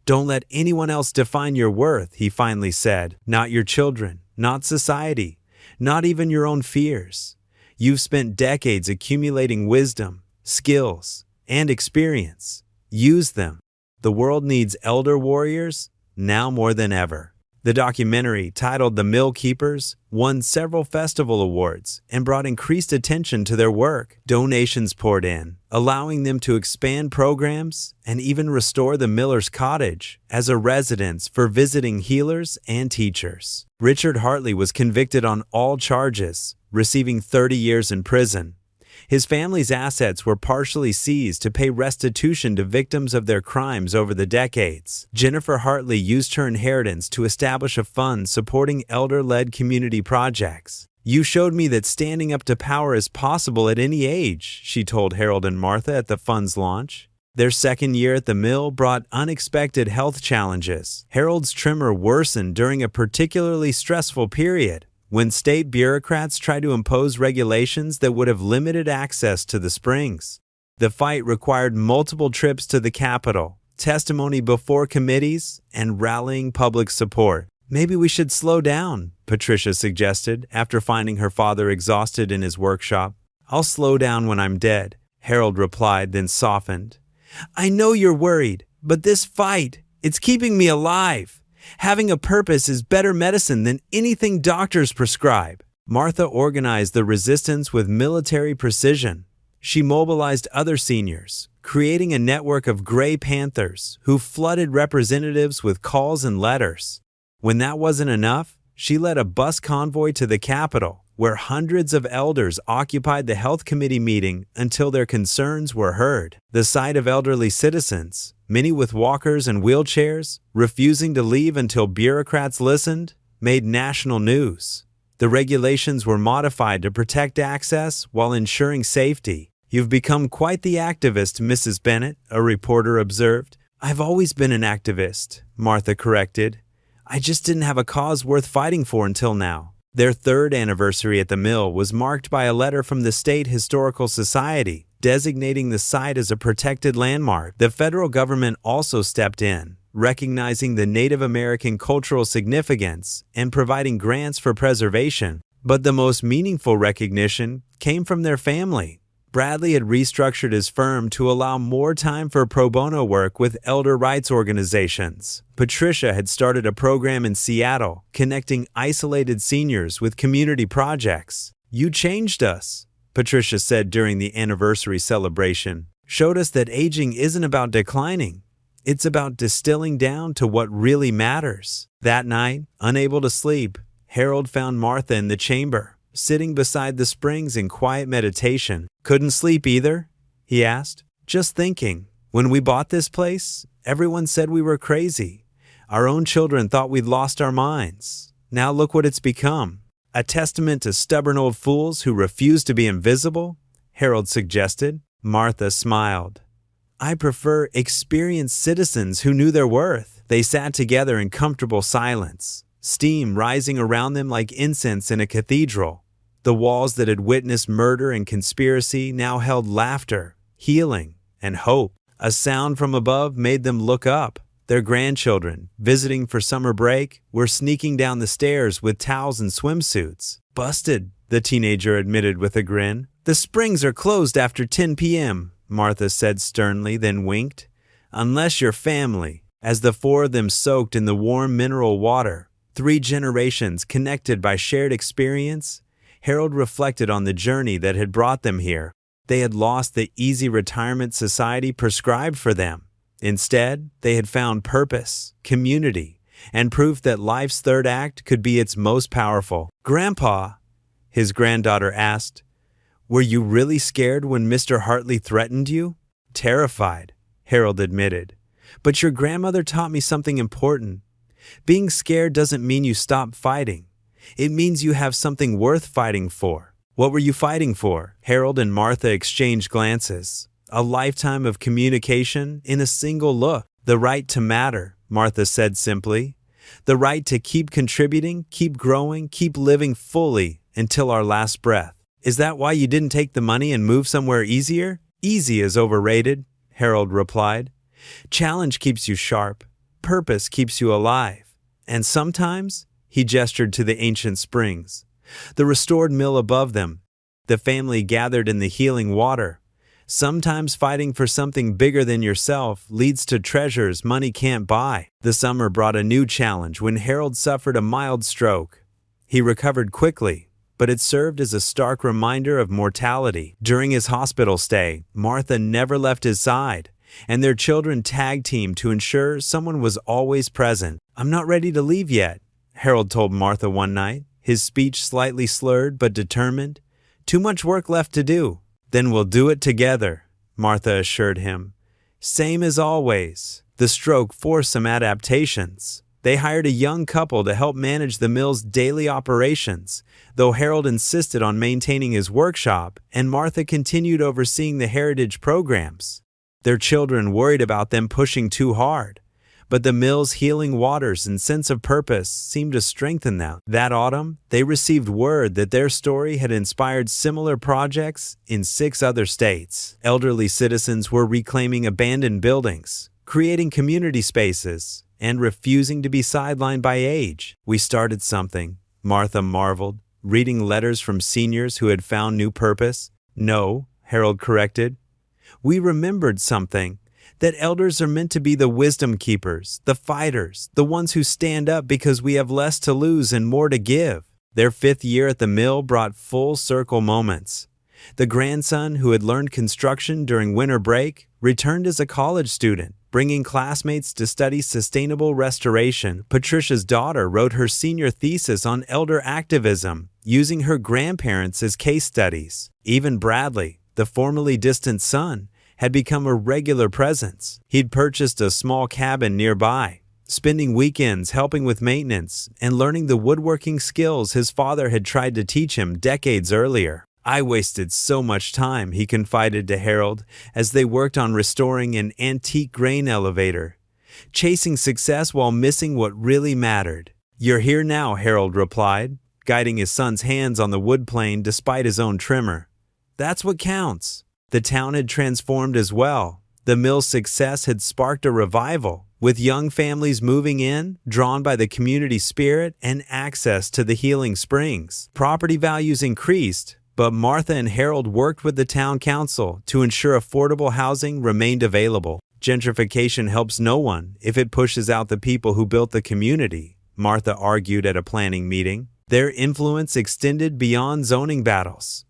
"Don't let anyone else define your worth," he finally said. "Not your children, not society, not even your own fears. You've spent decades accumulating wisdom, skills, and experience. Use them. The world needs elder warriors now more than ever." The documentary, titled The Mill Keepers, won several festival awards and brought increased attention to their work. Donations poured in, allowing them to expand programs and even restore the Miller's Cottage as a residence for visiting healers and teachers. Richard Hartley was convicted on all charges, receiving 30 years in prison. His family's assets were partially seized to pay restitution to victims of their crimes over the decades. Jennifer Hartley used her inheritance to establish a fund supporting elder-led community projects. "You showed me that standing up to power is possible at any age," she told Harold and Martha at the fund's launch. Their second year at the mill brought unexpected health challenges. Harold's tremor worsened during a particularly stressful period, when state bureaucrats tried to impose regulations that would have limited access to the springs. The fight required multiple trips to the Capitol, testimony before committees, and rallying public support. "Maybe we should slow down," Patricia suggested after finding her father exhausted in his workshop. "I'll slow down when I'm dead," Harold replied, then softened. "I know you're worried, but this fight, it's keeping me alive. Having a purpose is better medicine than anything doctors prescribe." Martha organized the resistance with military precision. She mobilized other seniors, creating a network of Gray Panthers who flooded representatives with calls and letters. When that wasn't enough, she led a bus convoy to the Capitol, where hundreds of elders occupied the health committee meeting until their concerns were heard. The sight of elderly citizens, many with walkers and wheelchairs, refusing to leave until bureaucrats listened, made national news. The regulations were modified to protect access while ensuring safety. "You've become quite the activist, Mrs. Bennett," a reporter observed. "I've always been an activist," Martha corrected. "I just didn't have a cause worth fighting for until now." Their third anniversary at the mill was marked by a letter from the State Historical Society, designating the site as a protected landmark. The federal government also stepped in, recognizing the Native American cultural significance and providing grants for preservation. But the most meaningful recognition came from their family. Bradley had restructured his firm to allow more time for pro bono work with elder rights organizations. Patricia had started a program in Seattle, connecting isolated seniors with community projects. "You changed us," Patricia said during the anniversary celebration. "Showed us that aging isn't about declining. It's about distilling down to what really matters." That night, unable to sleep, Harold found Martha in the chamber, sitting beside the springs in quiet meditation. "Couldn't sleep either?" he asked. "Just thinking. When we bought this place, everyone said we were crazy. Our own children thought we'd lost our minds. Now look what it's become. A testament to stubborn old fools who refuse to be invisible," Harold suggested. Martha smiled. "I prefer experienced citizens who knew their worth." They sat together in comfortable silence, steam rising around them like incense in a cathedral. The walls that had witnessed murder and conspiracy now held laughter, healing, and hope. A sound from above made them look up. Their grandchildren, visiting for summer break, were sneaking down the stairs with towels and swimsuits. "Busted," the teenager admitted with a grin. "The springs are closed after 10 p.m., Martha said sternly, then winked. "Unless you're family." As the four of them soaked in the warm mineral water, 3 generations connected by shared experience, Harold reflected on the journey that had brought them here. They had lost the easy retirement society prescribed for them. Instead, they had found purpose, community, and proof that life's third act could be its most powerful. "Grandpa," his granddaughter asked, "were you really scared when Mr. Hartley threatened you?" "Terrified," Harold admitted. "But your grandmother taught me something important. Being scared doesn't mean you stop fighting. It means you have something worth fighting for." "What were you fighting for?" Harold and Martha exchanged glances. A lifetime of communication in a single look. "The right to matter," Martha said simply. "The right to keep contributing, keep growing, keep living fully until our last breath." "Is that why you didn't take the money and move somewhere easier?" "Easy is overrated," Harold replied. "Challenge keeps you sharp. Purpose keeps you alive. And sometimes," he gestured to the ancient springs, the restored mill above them, the family gathered in the healing water. "Sometimes fighting for something bigger than yourself leads to treasures money can't buy." The summer brought a new challenge when Harold suffered a mild stroke. He recovered quickly, but it served as a stark reminder of mortality. During his hospital stay, Martha never left his side, and their children tag-teamed to ensure someone was always present. "I'm not ready to leave yet," Harold told Martha one night, his speech slightly slurred but determined. "Too much work left to do." "Then we'll do it together," Martha assured him. Same as always, the stroke forced some adaptations. They hired a young couple to help manage the mill's daily operations, though Harold insisted on maintaining his workshop and Martha continued overseeing the heritage programs. Their children worried about them pushing too hard, but the mill's healing waters and sense of purpose seemed to strengthen them. That autumn, they received word that their story had inspired similar projects in 6 other states. Elderly citizens were reclaiming abandoned buildings, creating community spaces, and refusing to be sidelined by age. "We started something," Martha marveled, reading letters from seniors who had found new purpose. "No," Harold corrected. "We remembered something. That elders are meant to be the wisdom keepers, the fighters, the ones who stand up because we have less to lose and more to give." Their 5th year at the mill brought full circle moments. The grandson who had learned construction during winter break returned as a college student, bringing classmates to study sustainable restoration. Patricia's daughter wrote her senior thesis on elder activism, using her grandparents as case studies. Even Bradley, the formerly distant son, had become a regular presence. He'd purchased a small cabin nearby, spending weekends helping with maintenance and learning the woodworking skills his father had tried to teach him decades earlier. "I wasted so much time," he confided to Harold as they worked on restoring an antique grain elevator, chasing success while missing what really mattered. "You're here now," Harold replied, guiding his son's hands on the wood plane despite his own tremor. "That's what counts." The town had transformed as well. The mill's success had sparked a revival, with young families moving in, drawn by the community spirit and access to the healing springs. Property values increased, but Martha and Harold worked with the town council to ensure affordable housing remained available. "Gentrification helps no one if it pushes out the people who built the community," Martha argued at a planning meeting. Their influence extended beyond zoning battles.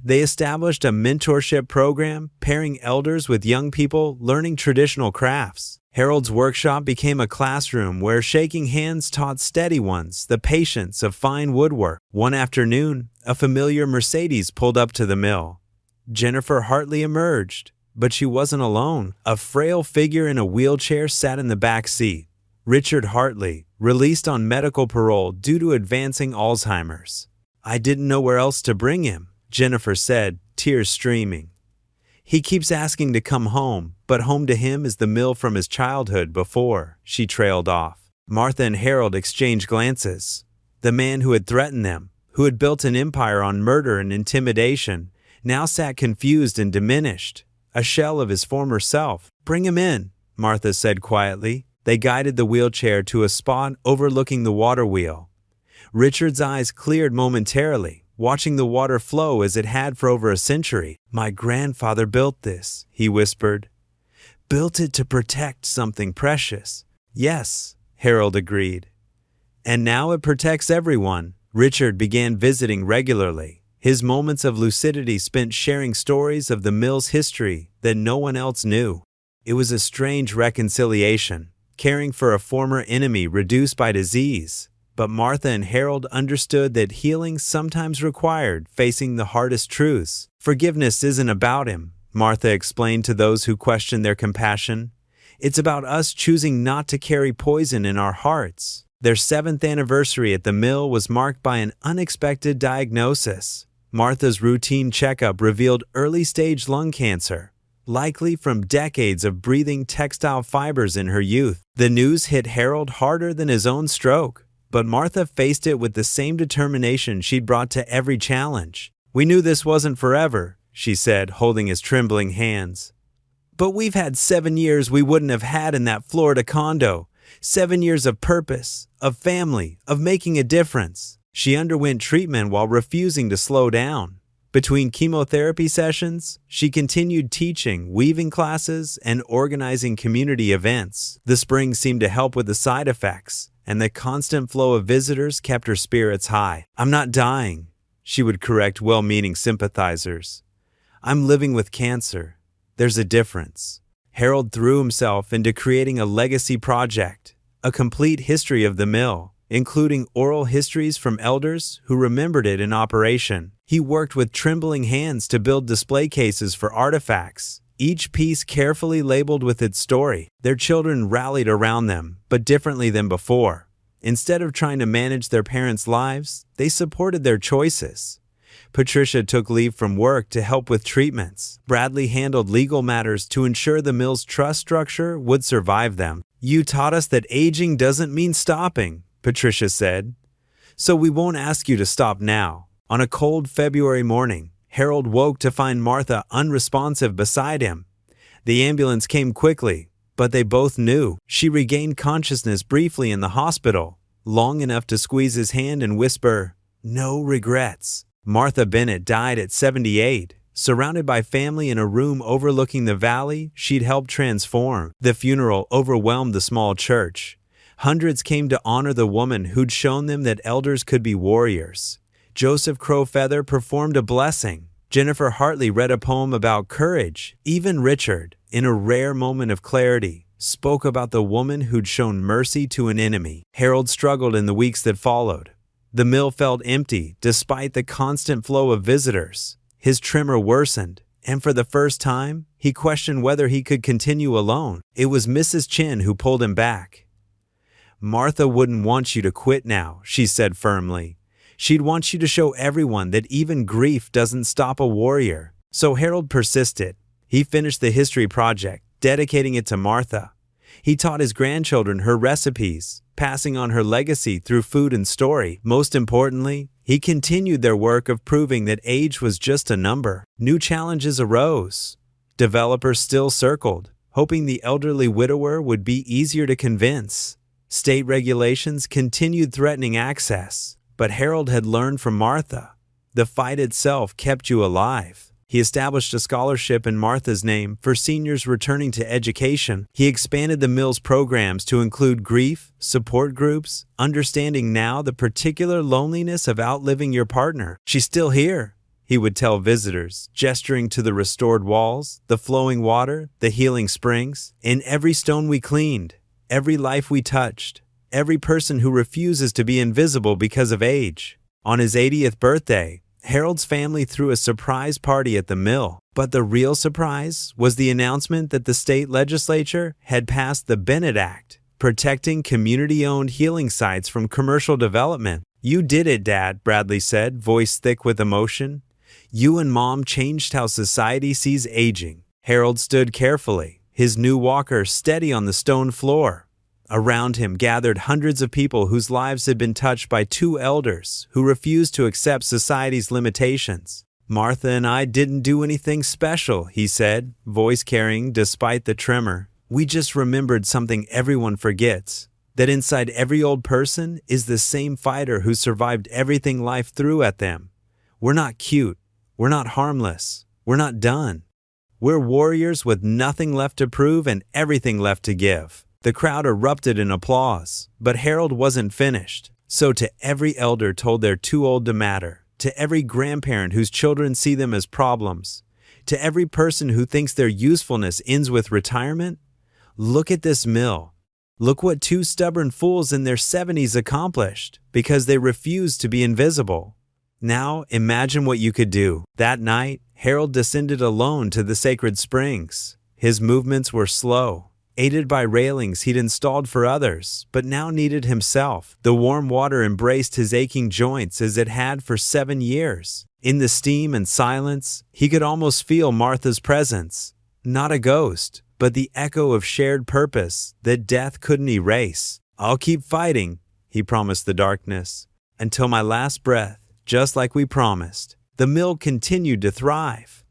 They established a mentorship program, pairing elders with young people learning traditional crafts. Harold's workshop became a classroom where shaking hands taught steady ones the patience of fine woodwork. One afternoon, a familiar Mercedes pulled up to the mill. Jennifer Hartley emerged, but she wasn't alone. A frail figure in a wheelchair sat in the back seat. Richard Hartley, released on medical parole due to advancing Alzheimer's. "I didn't know where else to bring him," Jennifer said, tears streaming. "He keeps asking to come home, but home to him is the mill from his childhood before," she trailed off. Martha and Harold exchanged glances. The man who had threatened them, who had built an empire on murder and intimidation, now sat confused and diminished, a shell of his former self. "Bring him in," Martha said quietly. They guided the wheelchair to a spot overlooking the water wheel. Richard's eyes cleared momentarily, watching the water flow as it had for over a century. "My grandfather built this," he whispered. "Built it to protect something precious." "Yes," Harold agreed. "And now it protects everyone." Richard began visiting regularly, his moments of lucidity spent sharing stories of the mill's history that no one else knew. It was a strange reconciliation, caring for a former enemy reduced by disease. But Martha and Harold understood that healing sometimes required facing the hardest truths. "Forgiveness isn't about him," Martha explained to those who questioned their compassion. "It's about us choosing not to carry poison in our hearts." Their 7th anniversary at the mill was marked by an unexpected diagnosis. Martha's routine checkup revealed early-stage lung cancer, likely from decades of breathing textile fibers in her youth. The news hit Harold harder than his own stroke, but Martha faced it with the same determination she'd brought to every challenge. "We knew this wasn't forever," she said, holding his trembling hands. "But we've had 7 years we wouldn't have had in that Florida condo. 7 years of purpose, of family, of making a difference." She underwent treatment while refusing to slow down. Between chemotherapy sessions, she continued teaching, weaving classes, and organizing community events. The spring seemed to help with the side effects, and the constant flow of visitors kept her spirits high. "I'm not dying," she would correct well-meaning sympathizers. "I'm living with cancer. There's a difference." Harold threw himself into creating a legacy project, a complete history of the mill, including oral histories from elders who remembered it in operation. He worked with trembling hands to build display cases for artifacts, each piece carefully labeled with its story. Their children rallied around them, but differently than before. Instead of trying to manage their parents' lives, they supported their choices. Patricia took leave from work to help with treatments. Bradley handled legal matters to ensure the mill's trust structure would survive them. "You taught us that aging doesn't mean stopping," Patricia said. "So we won't ask you to stop now." On a cold February morning, Harold woke to find Martha unresponsive beside him. The ambulance came quickly, but they both knew. She regained consciousness briefly in the hospital, long enough to squeeze his hand and whisper, "No regrets." Martha Bennett died at 78, surrounded by family in a room overlooking the valley she'd helped transform. The funeral overwhelmed the small church. Hundreds came to honor the woman who'd shown them that elders could be warriors. Joseph Crowfeather performed a blessing. Jennifer Hartley read a poem about courage. Even Richard, in a rare moment of clarity, spoke about the woman who'd shown mercy to an enemy. Harold struggled in the weeks that followed. The mill felt empty despite the constant flow of visitors. His tremor worsened, And for the first time, he questioned whether he could continue alone. It was Mrs. Chin who pulled him back. "Martha wouldn't want you to quit now," she said firmly. "She'd want you to show everyone that even grief doesn't stop a warrior." So Harold persisted. He finished the history project, dedicating it to Martha. He taught his grandchildren her recipes, passing on her legacy through food and story. Most importantly, he continued their work of proving that age was just a number. New challenges arose. Developers still circled, hoping the elderly widower would be easier to convince. State regulations continued threatening access, but Harold had learned from Martha. The fight itself kept you alive. He established a scholarship in Martha's name for seniors returning to education. He expanded the mill's programs to include grief, support groups, understanding now the particular loneliness of outliving your partner. "She's still here," he would tell visitors, gesturing to the restored walls, the flowing water, the healing springs. "In every stone we cleaned, every life we touched, every person who refuses to be invisible because of age." On his 80th birthday, Harold's family threw a surprise party at the mill. But the real surprise was the announcement that the state legislature had passed the Bennett Act, protecting community-owned healing sites from commercial development. "You did it, Dad," Bradley said, voice thick with emotion. "You and Mom changed how society sees aging." Harold stood carefully, his new walker steady on the stone floor. Around him gathered hundreds of people whose lives had been touched by two elders who refused to accept society's limitations. "Martha and I didn't do anything special," he said, voice carrying despite the tremor. "We just remembered something everyone forgets, that inside every old person is the same fighter who survived everything life threw at them. We're not cute. We're not harmless. We're not done. We're warriors with nothing left to prove and everything left to give." The crowd erupted in applause, but Harold wasn't finished. "So to every elder told they're too old to matter, to every grandparent whose children see them as problems, to every person who thinks their usefulness ends with retirement, look at this mill. Look what two stubborn fools in their 70s accomplished because they refused to be invisible. Now imagine what you could do." That night, Harold descended alone to the sacred springs. His movements were slow, aided by railings he'd installed for others, but now needed himself. The warm water embraced his aching joints as it had for 7 years. In the steam and silence, he could almost feel Martha's presence. Not a ghost, but the echo of shared purpose that death couldn't erase. "I'll keep fighting," he promised the darkness, "until my last breath, just like we promised." The mill continued to thrive.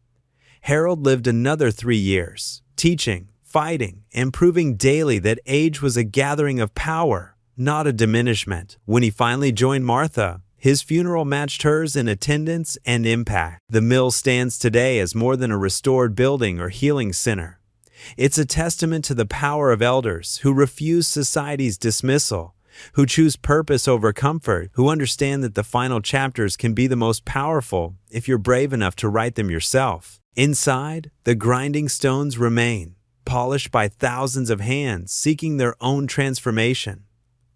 Harold lived another 3 years, teaching, fighting, and proving daily that age was a gathering of power, not a diminishment. When he finally joined Martha, his funeral matched hers in attendance and impact. The mill stands today as more than a restored building or healing center. It's a testament to the power of elders who refuse society's dismissal, who choose purpose over comfort, who understand that the final chapters can be the most powerful if you're brave enough to write them yourself. Inside, the grinding stones remain, polished by thousands of hands seeking their own transformation.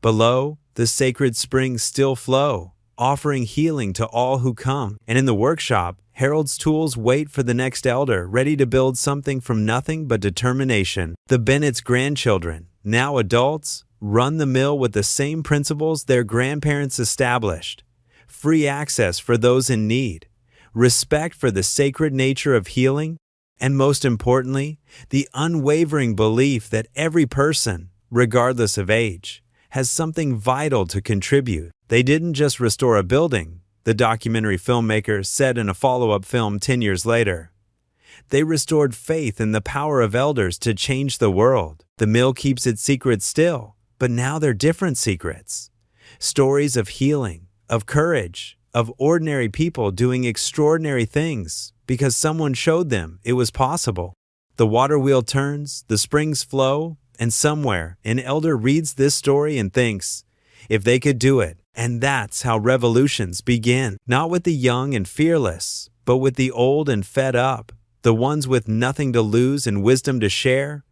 Below, the sacred springs still flow, offering healing to all who come. And in the workshop, Harold's tools wait for the next elder, ready to build something from nothing but determination. The Bennett's grandchildren, now adults, run the mill with the same principles their grandparents established: free access for those in need, respect for the sacred nature of healing, and most importantly, the unwavering belief that every person, regardless of age, has something vital to contribute. They didn't just restore a building, the documentary filmmaker said in a follow-up film 10 years later. They restored faith in the power of elders to change the world. The mill keeps its secrets still, but now they're different secrets. Stories of healing, of courage, of ordinary people doing extraordinary things because someone showed them it was possible. The water wheel turns, the springs flow, and somewhere an elder reads this story and thinks, if they could do it. And that's how revolutions begin. Not with the young and fearless, but with the old and fed up, the ones with nothing to lose and wisdom to share.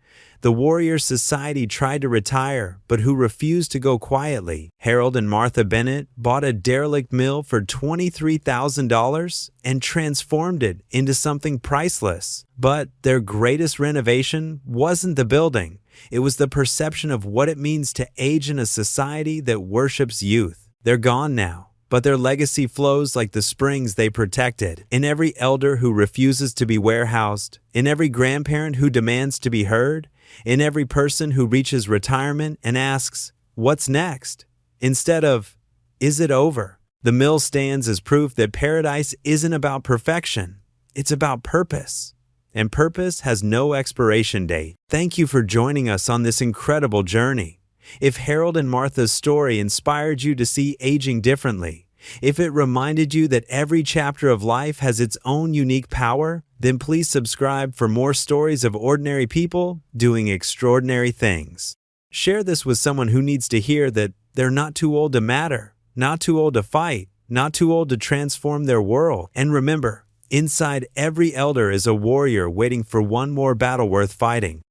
The warrior society tried to retire, but who refused to go quietly. Harold and Martha Bennett bought a derelict mill for $23,000 and transformed it into something priceless. But their greatest renovation wasn't the building. It was the perception of what it means to age in a society that worships youth. They're gone now, but their legacy flows like the springs they protected. In every elder who refuses to be warehoused, in every grandparent who demands to be heard, in every person who reaches retirement and asks, "What's next?" instead of, "Is it over?" The mill stands as proof that paradise isn't about perfection. It's about purpose. And purpose has no expiration date. Thank you for joining us on this incredible journey. If Harold and Martha's story inspired you to see aging differently, if it reminded you that every chapter of life has its own unique power, then please subscribe for more stories of ordinary people doing extraordinary things. Share this with someone who needs to hear that they're not too old to matter, not too old to fight, not too old to transform their world. And remember, inside every elder is a warrior waiting for one more battle worth fighting.